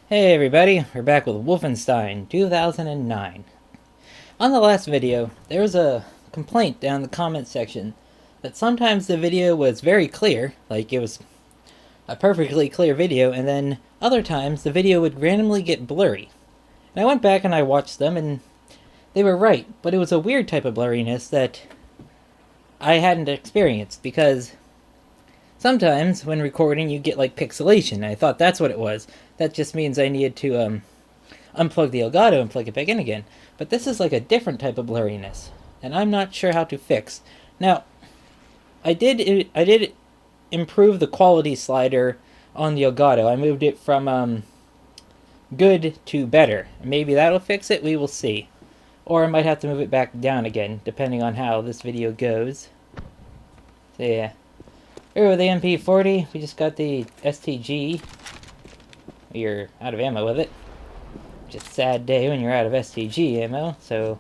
Hey everybody, we're back with Wolfenstein 2009. On the last video, there was a complaint down in the comment section that sometimes the video was very clear, like it was a perfectly clear video, and then other times the video would randomly get blurry. And I went back and I watched them, and they were right, but it was a weird type of blurriness that I hadn't experienced, because sometimes when recording you get like pixelation. I thought that's what it was. That just means I needed to unplug the Elgato and plug it back in again. But this is like a different type of blurriness, and I'm not sure how to fix. Now, I did improve the quality slider on the Elgato. I moved it from good to better. Maybe that'll fix it. We will see. Or I might have to move it back down again, depending on how this video goes. So yeah. Here with the MP40, we just got the STG. You're out of ammo with it. Just a sad day when you're out of STG ammo, so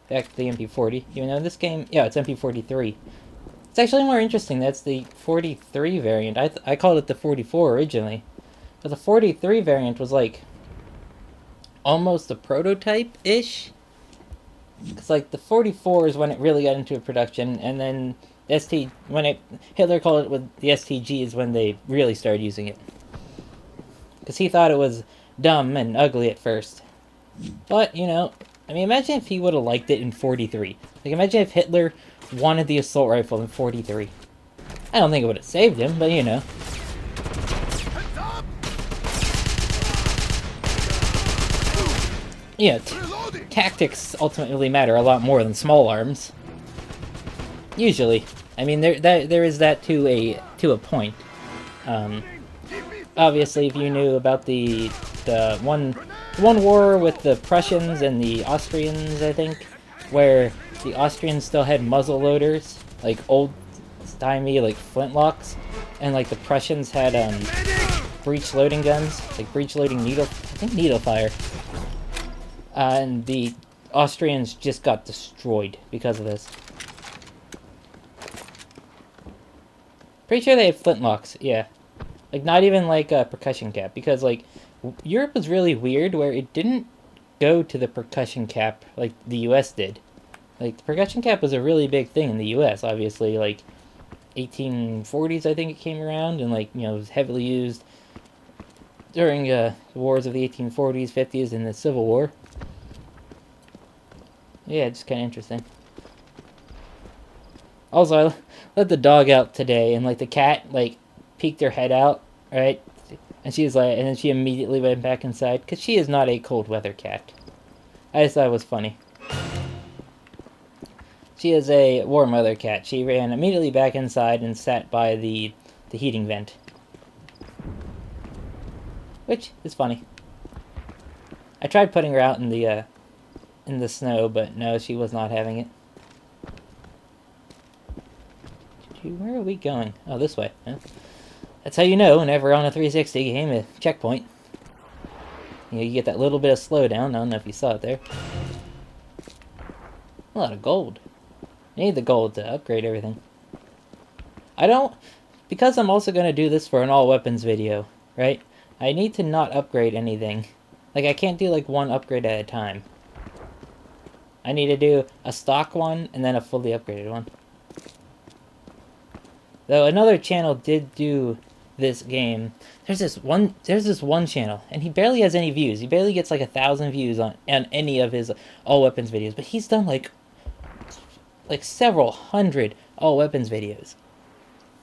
back to the MP40. Even though this game, yeah, it's MP43. It's actually more interesting, that's the 43 variant. I called it the 44 originally. But the 43 variant was like almost a prototype-ish. Because like the 44 is when it really got into production, and then Hitler called it with the STG is when they really started using it. Because he thought it was dumb and ugly at first. But, you know, I mean, imagine if he would have liked it in 43. Like, imagine if Hitler wanted the assault rifle in 43. I don't think it would have saved him, but you know. Yeah, tactics ultimately matter a lot more than small arms. Usually. I mean, there is that to a point. Obviously, if you knew about the one war with the Prussians and the Austrians, I think, where the Austrians still had muzzle loaders, like old-timey, like flintlocks, and like the Prussians had breech loading guns, like breech loading needle fire, and the Austrians just got destroyed because of this. Pretty sure they had flintlocks, yeah. Like, not even like a percussion cap, because like Europe was really weird where it didn't go to the percussion cap like the US did. Like, the percussion cap was a really big thing in the US, obviously, like 1840s I think it came around, and like, you know, it was heavily used during the wars of the 1840s, 50s, and the Civil War. Yeah, just kind of interesting. Also, I let the dog out today, and like the cat like peeked her head out, right? And she was like, and then she immediately went back inside, because she is not a cold weather cat. I just thought it was funny. She is a warm weather cat. She ran immediately back inside and sat by the heating vent. Which is funny. I tried putting her out in the snow, but no, she was not having it. Where are we going? Oh, this way. Huh? That's how you know whenever on a 360 game, a checkpoint. You know, you get that little bit of slowdown. I don't know if you saw it there. A lot of gold. I need the gold to upgrade everything. Because I'm also going to do this for an all weapons video, right? I need to not upgrade anything. Like, I can't do like one upgrade at a time. I need to do a stock one and then a fully upgraded one. Though another channel did do this game. There's this one channel, and he barely has any views. He barely gets like 1,000 views on any of his all weapons videos, but he's done like several hundred all weapons videos.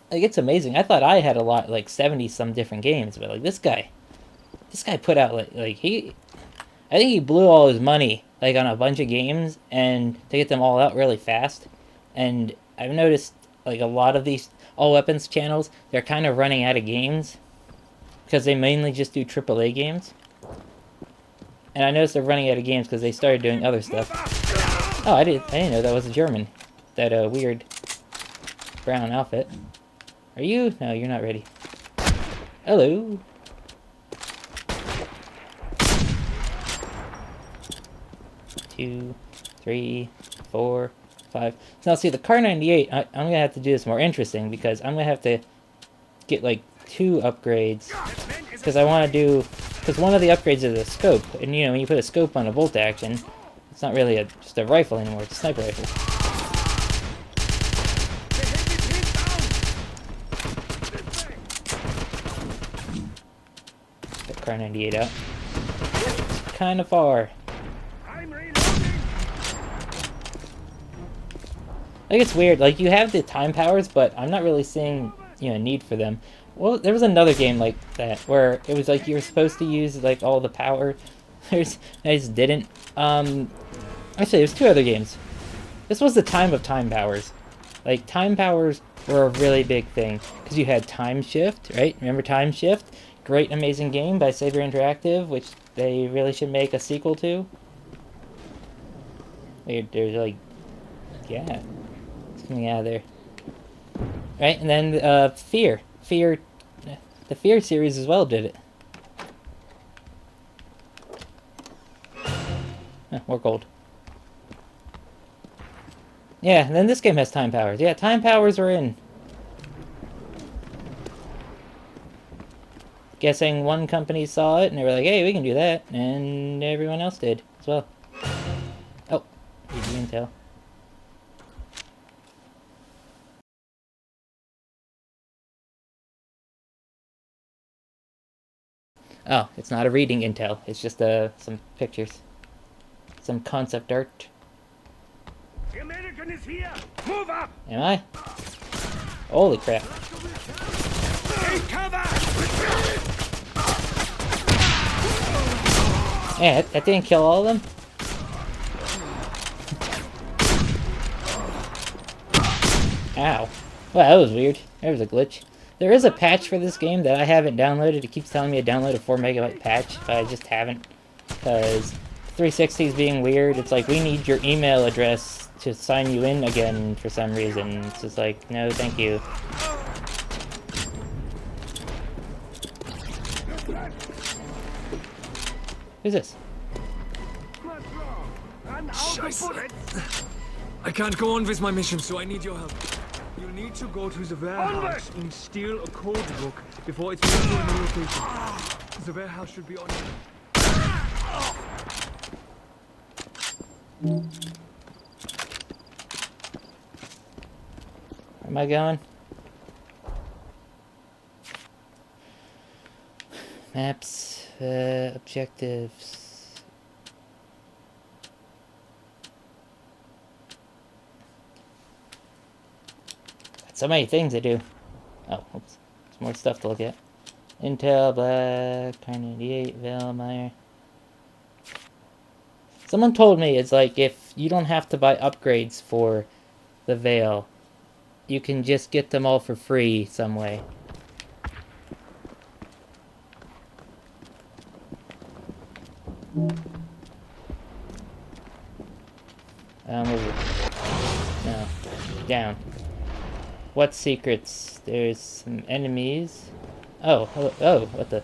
Like, it's amazing. I thought I had a lot, like 70 some different games, but like this guy put out I think he blew all his money like on a bunch of games and to get them all out really fast. And I've noticed like a lot of these all weapons channels, they're kind of running out of games because they mainly just do AAA games. And I noticed they're running out of games because they started doing other stuff. Oh, I didn't know that was a German. That weird brown outfit. Are you? No, you're not ready. Hello. Two, 3, 4, 5. So now see, the Kar 98, I'm going to have to do this more interesting, because I'm going to have to get like 2 upgrades, because I want to do Because one of the upgrades is a scope, and you know, when you put a scope on a bolt action, it's not really just a rifle anymore, it's a sniper rifle. Got Kar 98 out. Kind of far. Like, it's weird, like, you have the time powers, but I'm not really seeing, you know, need for them. Well, there was another game like that, where it was like you were supposed to use, like, all the power. I just didn't. Actually, there's two other games. This was the time of time powers. Like, time powers were a really big thing, because you had Time Shift, right? Remember Time Shift? Great, amazing game by Saber Interactive, which they really should make a sequel to. There's, like, yeah. Coming out of there. Right, and then Fear. The Fear series as well did it. More gold. Yeah, and then this game has time powers. Yeah, time powers are in. Guessing one company saw it and they were like, hey, we can do that. And everyone else did as well. Oh, easy intel. Oh, it's not a reading intel. It's just some pictures. Some concept art. The American is here! Move up! Am I? Holy crap. Take cover! Yeah, that didn't kill all of them? Ow. Well, that was weird. There was a glitch. There is a patch for this game that I haven't downloaded. It keeps telling me to download a 4 megabyte patch, but I just haven't. Because 360 is being weird. It's like, we need your email address to sign you in again for some reason. It's just like, no, thank you. Who's this? What's wrong? I'm out Scheiße. of bullets! I can't go on with my mission, so I need your help. You need to go to the warehouse and steal a code book before it's moved to a new location. The warehouse should be on you. Where am I going? Maps, objectives. So many things to do. Oh, oops. There's more stuff to look at. Intel, Black, Kar 98, Veilmeyer. Someone told me it's like if you don't have to buy upgrades for the Veil, you can just get them all for free some way. Over. No. Down. What secrets? There's some enemies. Oh, hello. Oh, what the?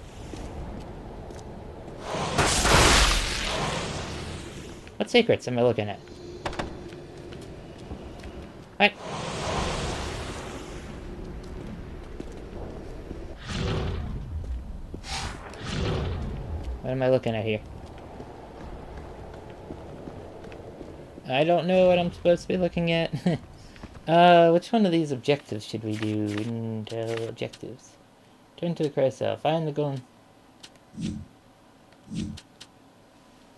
What secrets am I looking at? What? What am I looking at here? I don't know what I'm supposed to be looking at. Which one of these objectives should we do? Intel objectives. Turn to the carousel. Find the goal.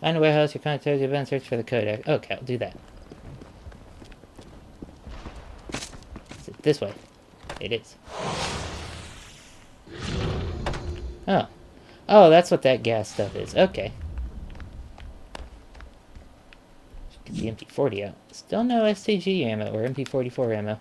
Find a warehouse, your contact your event, search for the code. Okay, I'll do that. Is it this way? It is. Oh. Oh, that's what that gas stuff is. Okay. Get the MP40 out. Still no STG ammo or MP44 ammo.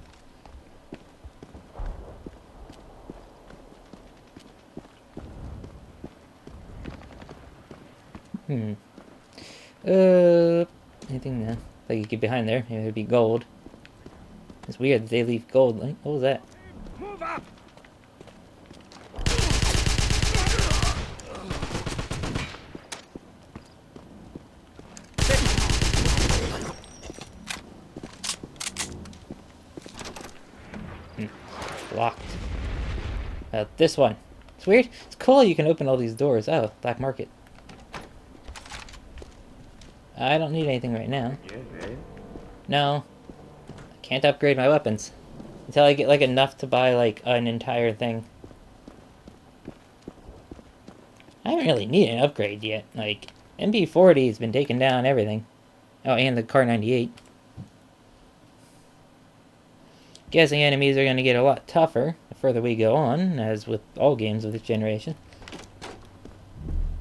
Anything now? Like you get behind there, maybe it'd be gold. It's weird that they leave gold. Like, what was that? Move up! Locked. This one. This weird. It's cool you can open all these doors. Oh, black market. I don't need anything right now. No. I can't upgrade my weapons. Until I get, like, enough to buy, like, an entire thing. I haven't really needed an upgrade yet. Like, MP40 has been taking down everything. Oh, and the Kar 98. Guessing enemies are going to get a lot tougher the further we go on, as with all games of this generation.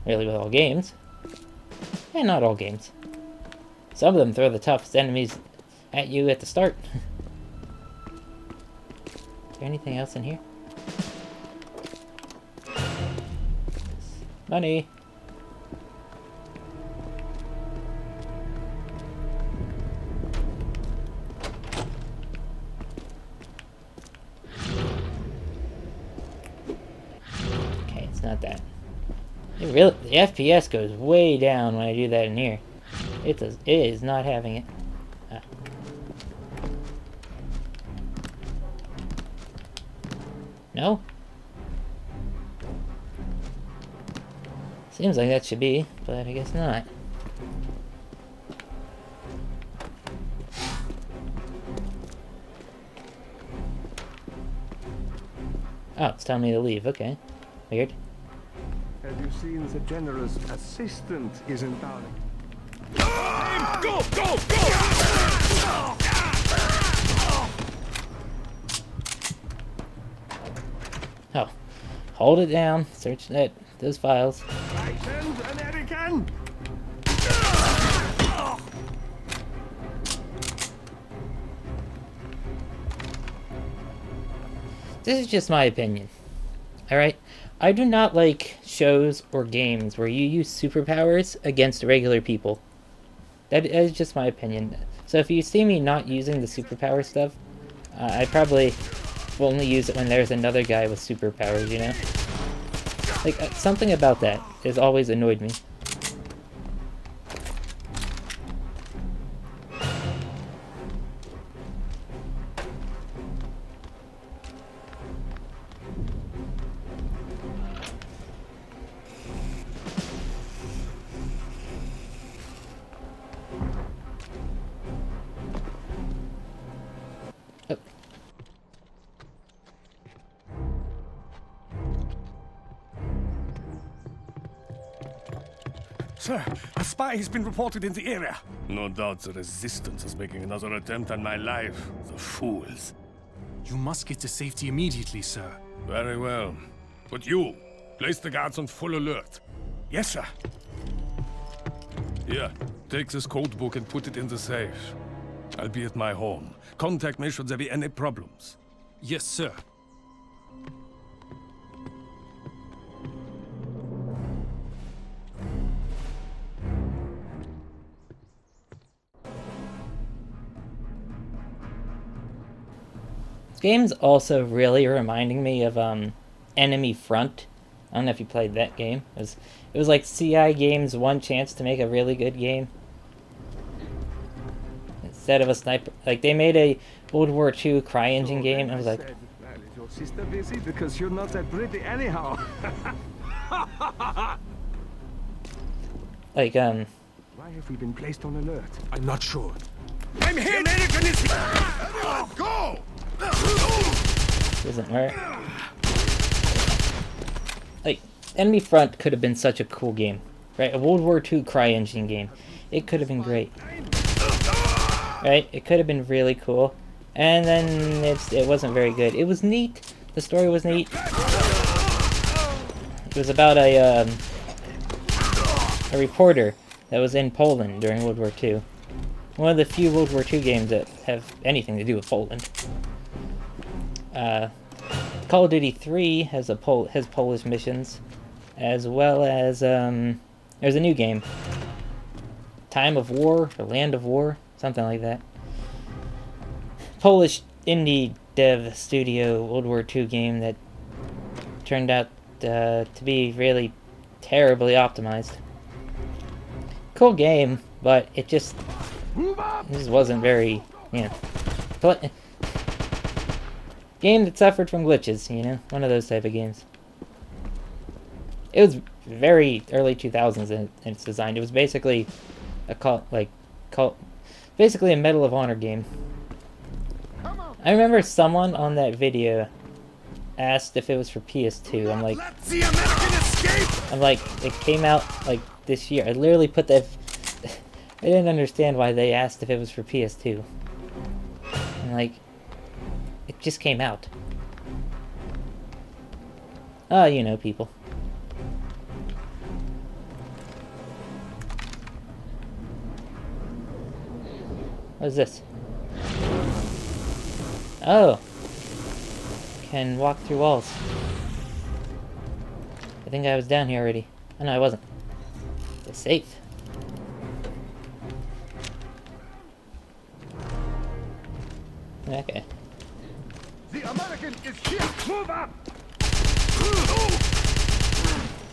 Really with all games. And not all games. Some of them throw the toughest enemies at you at the start. Is there anything else in here? Money! Okay, it's not that. The FPS goes way down when I do that in here. It is not having it. Ah. No? Seems like that should be, but I guess not. Oh, it's telling me to leave. Okay. Weird. Have you seen the general's assistant is in town? Go! Go! Go! Oh. Hold it down. Search those files. License American! This is just my opinion. Alright? I do not like shows or games where you use superpowers against regular people. That is just my opinion. So if you see me not using the superpower stuff, I probably will only use it when there's another guy with superpowers, you know? Like, something about that has always annoyed me. Oh. Sir, a spy has been reported in the area. No doubt the Resistance is making another attempt on my life. The fools. You must get to safety immediately, sir. Very well. But you, place the guards on full alert. Yes, sir. Here, take this code book and put it in the safe. I'll be at my home. Contact me should there be any problems. Yes, sir. This game's also really reminding me of Enemy Front. I don't know if you played that game. It was like CI Games' one chance to make a really good game. Instead of a sniper, like they made a World War II CryEngine game. I was like, Well, is your sister busy? Because you're not that pretty anyhow. like Why have we been placed on alert? I'm not sure. I'm here! The American is here! Everyone, go! doesn't work. Like Enemy Front could have been such a cool game, right? A World War II CryEngine game. It could have been great. Right? It could have been really cool. And then it wasn't very good. It was neat. The story was neat. It was about a reporter that was in Poland during World War II. One of the few World War II games that have anything to do with Poland. Call of Duty 3 has has Polish missions, as well as there's a new game, Time of War or Land of War, something like that. Polish indie dev studio World War II game that turned out to be really terribly optimized. Cool game, but it just wasn't very, you know, game that suffered from glitches, you know, one of those type of games. It was very early 2000s in its design. It was basically a basically a Medal of Honor game. I remember someone on that video asked if it was for PS2. I'm like, Let the American escape! it came out like this year. I literally put that. I didn't understand why they asked if it was for PS2. I'm like, it just came out. Oh, you know, people. What is this? Oh. Can walk through walls. I think I was down here already. Oh no, I wasn't. It's safe. Okay. The American is here! Move up!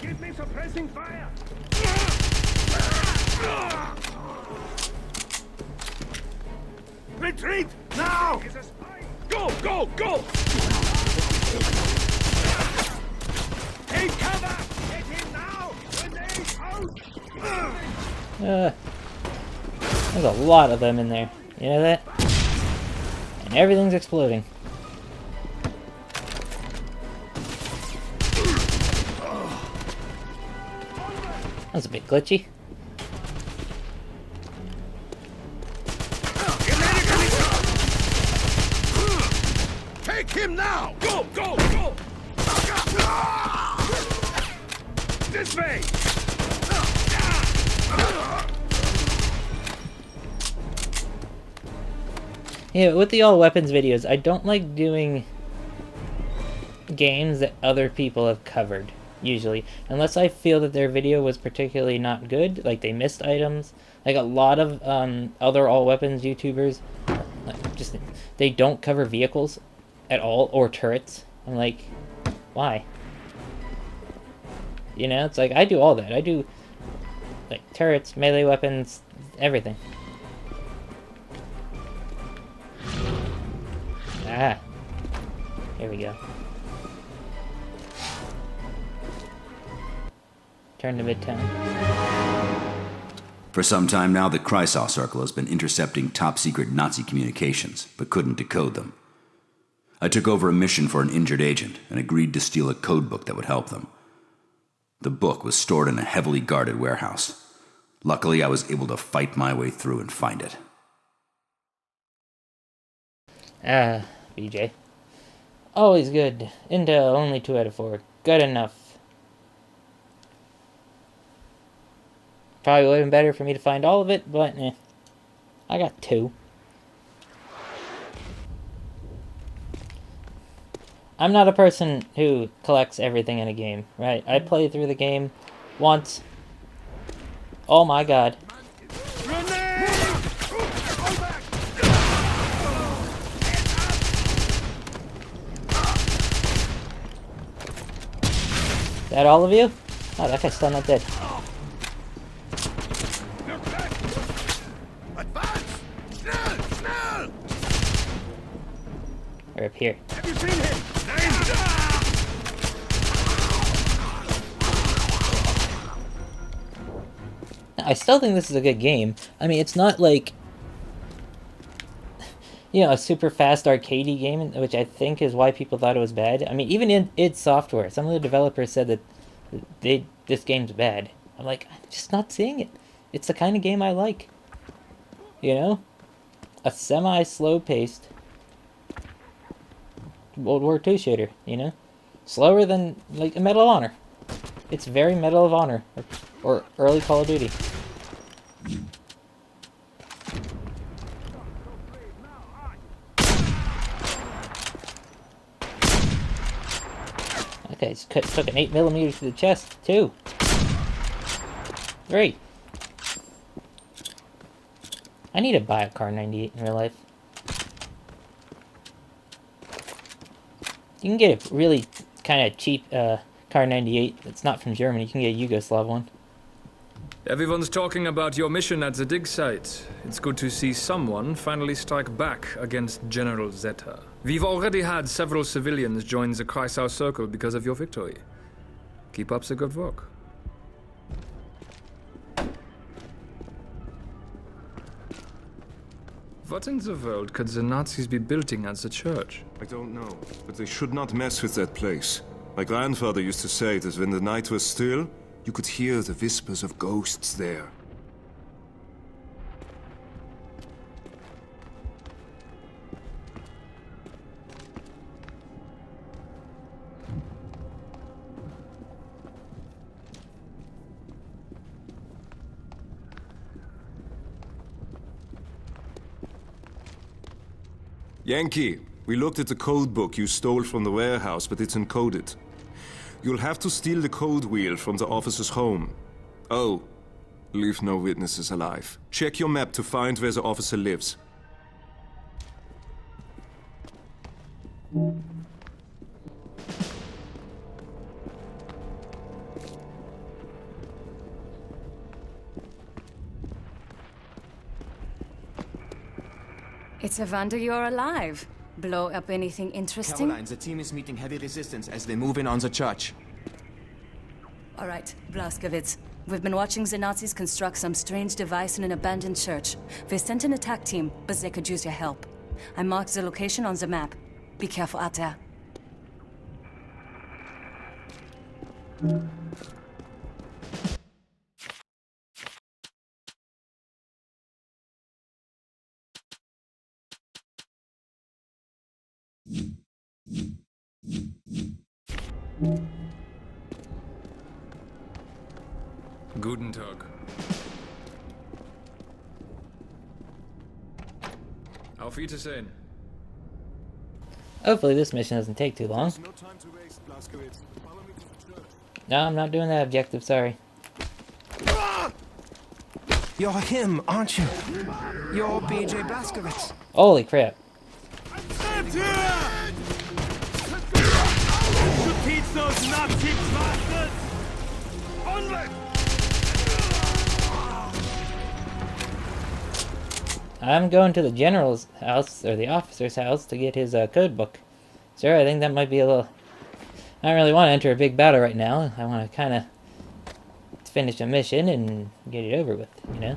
Give me suppressing fire! Retreat! Now! Is a spy! Go, go, go! Take cover! Get him now! Grenade out! There's a lot of them in there. You know that? And everything's exploding. That's a bit glitchy. Take him now! Go, go, go! This way! Yeah, with the all weapons videos, I don't like doing games that other people have covered, usually. Unless I feel that their video was particularly not good, like they missed items. Like a lot of other all weapons YouTubers, just they don't cover vehicles at all, or turrets. I'm like, why? You know, it's like, I do all that. I do, like, turrets, melee weapons, everything. Ah. Here we go. Turn to Midtown. For some time now, the Kreisau Circle has been intercepting top-secret Nazi communications, but couldn't decode them. I took over a mission for an injured agent and agreed to steal a codebook that would help them. The book was stored in a heavily guarded warehouse. Luckily, I was able to fight my way through and find it. Ah, BJ. Always good. Intel, only 2 out of 4. Good enough. Probably would have been better for me to find all of it, but eh. I got 2. I'm not a person who collects everything in a game, right? I played through the game once. Oh my god. Is that all of you? Oh, that guy's still not dead. Or up here. Have you seen him? I still think this is a good game. I mean, it's not like, you know, a super fast arcadey game, which I think is why people thought it was bad. I mean, even in id Software, some of the developers said that this game's bad. I'm like, I'm just not seeing it. It's the kind of game I like. You know? A semi-slow paced World War II shooter, you know? Slower than, like, a Medal of Honor. It's very Medal of Honor. Or early Call of Duty. Okay, it's took an 8mm to the chest, too. Great. I need to buy a Kar 98 in real life. You can get a really kind of cheap Kar 98 that's not from Germany. You can get a Yugoslav one. Everyone's talking about your mission at the dig site. It's good to see someone finally strike back against General Zeta. We've already had several civilians join the Kreisau Circle because of your victory. Keep up the good work. What in the world could the Nazis be building at the church? I don't know, but they should not mess with that place. My grandfather used to say that when the night was still, you could hear the whispers of ghosts there. Yankee, we looked at the code book you stole from the warehouse, but it's encoded. You'll have to steal the code wheel from the officer's home. Oh, leave no witnesses alive. Check your map to find where the officer lives. It's a wonder you're alive. Blow up anything interesting? Caroline, the team is meeting heavy resistance as they move in on the church. All right, Blazkowicz. We've been watching the Nazis construct some strange device in an abandoned church. They sent an attack team, but they could use your help. I marked the location on the map. Be careful out there. Guten Tag. Auf Wiedersehen. Hopefully this mission doesn't take too long. No time to waste, Blazkowicz. Follow me to the church. No, I'm not doing that objective, sorry. You're him, aren't you? You're BJ Blazkowicz. Holy crap. Teach those Nazi bastards! Onward! I'm going to the general's house, or the officer's house, to get his code book. Sir, I think that might be a little... I don't really want to enter a big battle right now. I want to kind of finish a mission and get it over with, you know?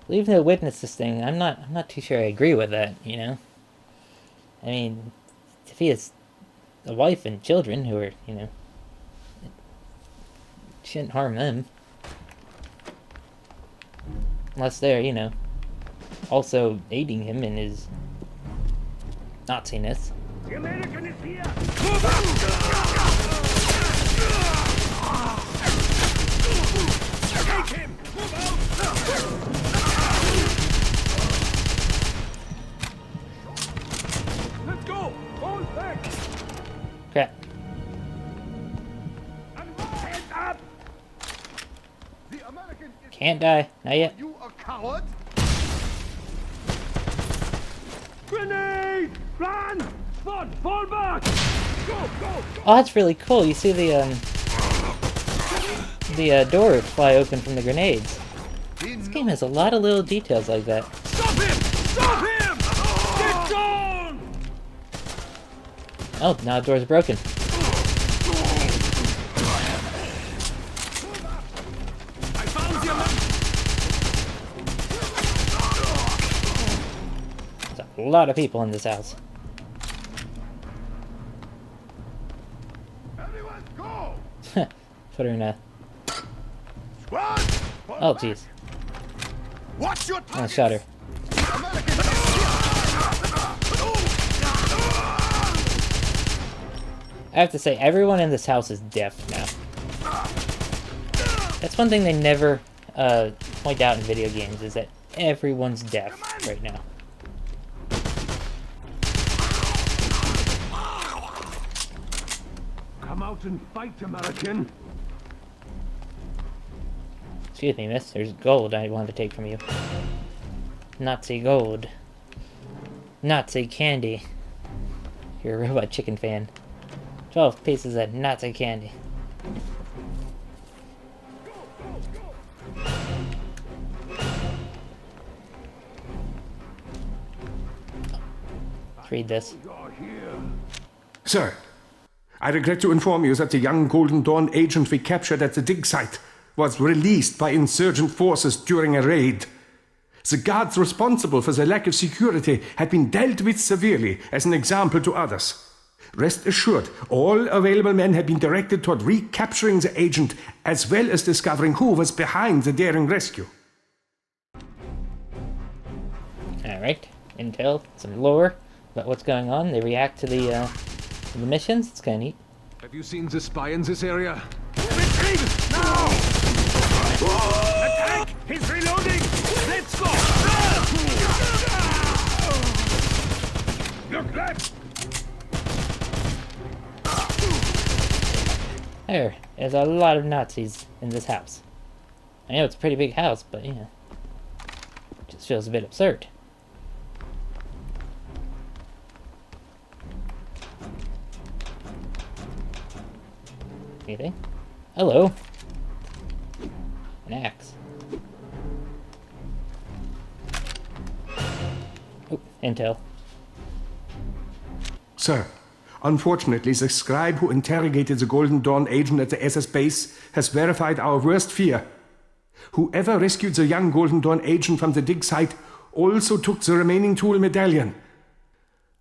Leave no witnesses thing. I'm not too sure I agree with that, you know? I mean, if he has a wife and children who are, you know, shouldn't harm them. Unless they're, you know, also aiding him in his Nazi-ness. The American is here! Take him! Move out! Let's go! All back! Crap. And head up! The American is... Can't die. Not yet. You a coward? Grenade! Run! Fall back! Go, go, go! Oh, that's really cool. You see the door fly open from the grenades. This game has a lot of little details like that. Stop him! Stop him! Get down! Oh, now the door's broken. I found the American! There's a lot of people in this house. Everyone go! Put her in a... Squad! Oh, jeez. Watch your I shot her. I have to say, everyone in this house is deaf now. That's one thing they never point out in video games, is that everyone's deaf right now. Come out and fight, American! Excuse me, miss. There's gold I wanted to take from you. Nazi gold. Nazi candy. You're a Robot Chicken fan. 12 pieces of Nazi candy. read this. Sir, I regret to inform you that the young Golden Dawn agent we captured at the dig site was released by insurgent forces during a raid. The guards responsible for the lack of security had been dealt with severely as an example to others. Rest assured, all available men have been directed toward recapturing the agent, as well as discovering who was behind the daring rescue. Alright, intel, some lore about what's going on. They react to the missions. It's kind of neat. Have you seen the spy in this area? Retrieve! Now! Attack! He's reloading! Let's go! Look left! There's a lot of Nazis in this house. I know it's a pretty big house, but yeah. It just feels a bit absurd. Anything? Hello. An axe. Oh, intel. Sir, unfortunately, the scribe who interrogated the Golden Dawn agent at the SS base has verified our worst fear. Whoever rescued the young Golden Dawn agent from the dig site also took the remaining tool medallion.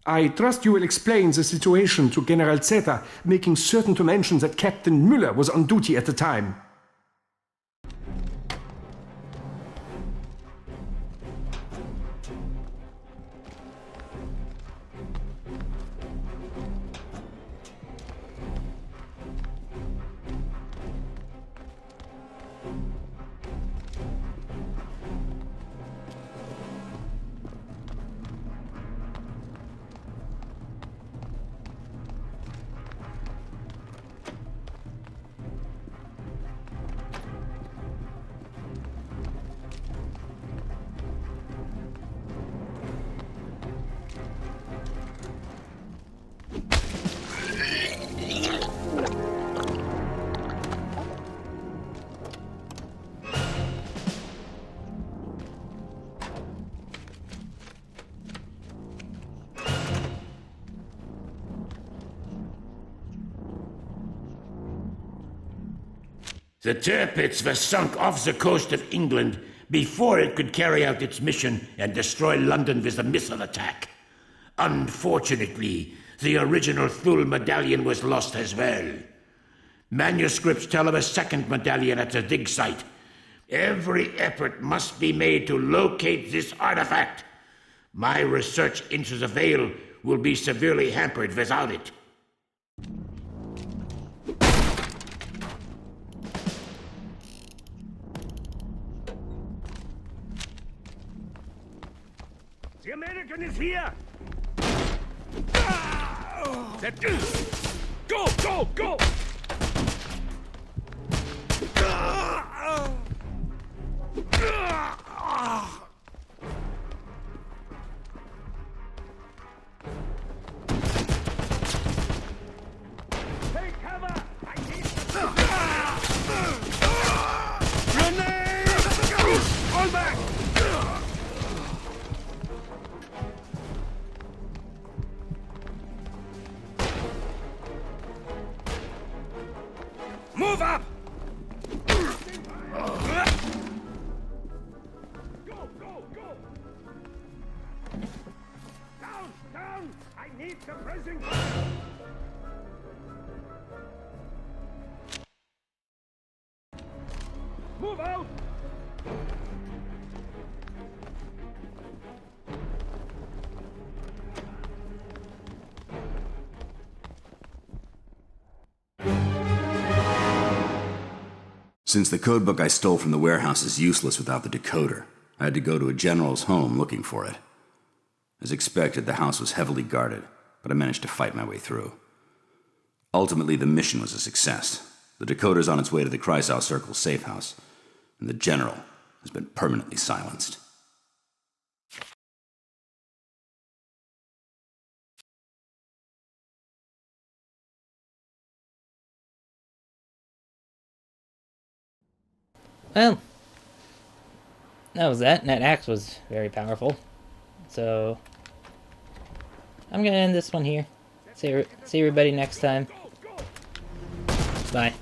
I trust you will explain the situation to General Zeta, making certain to mention that Captain Müller was on duty at the time. The Tirpitz was sunk off the coast of England before it could carry out its mission and destroy London with a missile attack. Unfortunately, the original Thule medallion was lost as well. Manuscripts tell of a second medallion at the dig site. Every effort must be made to locate this artifact. My research into the Veil will be severely hampered without it. The American is here! Go, go, go! Take cover! I need grenade! Fall back! Move up! Go, go, go! Down, down! I need suppressing fire! Move out! Since the codebook I stole from the warehouse is useless without the decoder, I had to go to a general's home looking for it. As expected, the house was heavily guarded, but I managed to fight my way through. Ultimately, the mission was a success. The decoder's on its way to the Kreisau Circle safe house, and the general has been permanently silenced. Well, that was that, and that axe was very powerful. So, I'm gonna end this one here. See everybody next time. Bye.